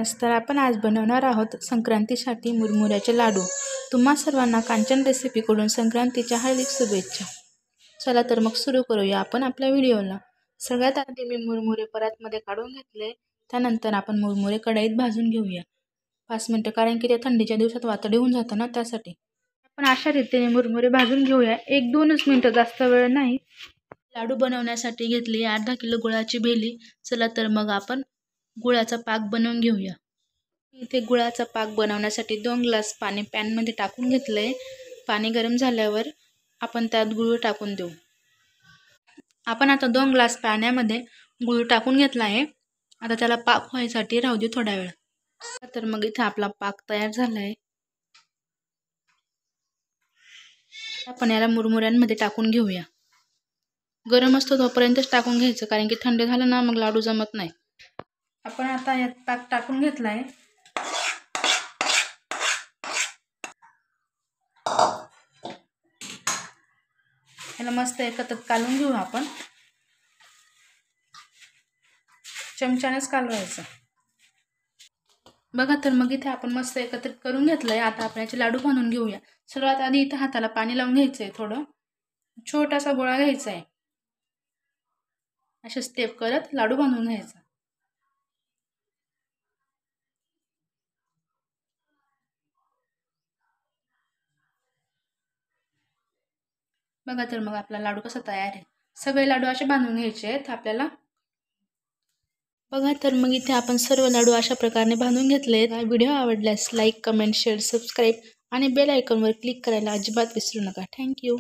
नमस्कार. आपण आज बनवणार आहोत संक्रांतीसाठी मुरमुऱ्याचे लाडू. तुम्हा सर्वांना कांचन रेसिपीकडून संक्रांतीच्या हार्दिक शुभेच्छा. चला तर मग सुरू करूया आपण आपल्या व्हिडिओला. सगळ्यात आधी मी मुरमुरे परातमध्ये काढून घेतले. त्यानंतर आपण मुरमुरे कढईत भाजून घेऊया 5 मिनिटं, कारण की ते थंडीच्या दिवसात वातडी होऊन जातं ना, त्यासाठी. आपण अशा रीतीने मुरमुरे भाजून घेऊया 1-2 मिनिटं, जास्त वेळ नाही. लाडू बनवण्यासाठी घेतली अर्धा किलो गुळाची भेली. चला तर मग आपण गुळाचा पाक बनवून घेऊया. इथे गुळाचा पाक बनवण्यासाठी 2 ग्लास पाणी पॅनमध्ये टाकून घेतलंय. पाणी गरम झाल्यावर आपण त्यात गुळ टाकून देऊ. आपण आता 2 ग्लास पाण्यामध्ये गुळ टाकून घेतला आहे. आता त्याला पाक व्हायसाठी राहू दे थोडा वेळ. तर मग इथे आपला पाक तयार झाला आहे. आपण याला मुरमुऱ्यांमध्ये टाकून घेऊया. गरम असतो तोपर्यंतच टाकून घ्यायचं, कारण की थंड झालं ना मग लाडू जमत नाही. आपण आता यात पाक टाकून घेतलाय. याला मस्त एकत्र कालवून घेऊ. आपण चमच्यानेच कालवायचं. बघा तर मग इथे आपण मस्त एकत्रित करून घेतलंय. आता आपण याचे लाडू बनवून घेऊया. सर्वात आधी इथे हाताला पाणी लावून घ्यायचंय. थोडं छोटासा गोळा घ्यायचा आहे. अशा स्टेप करत लाडू बनवून घ्यायचा. बघा तर मग आपला लाडू कसा तयार आहे. सगळे लाडू असे बांधून घ्यायचे आहेत आपल्याला. बघा तर मग इथे आपण सर्व लाडू अशा प्रकारे बांधून घेतले. व्हिडिओ आवडल्यास लाईक, कमेंट, शेअर, सबस्क्राईब आणि बेल आयकॉनवर क्लिक करायला अजिबात विसरू नका. थँक्यू.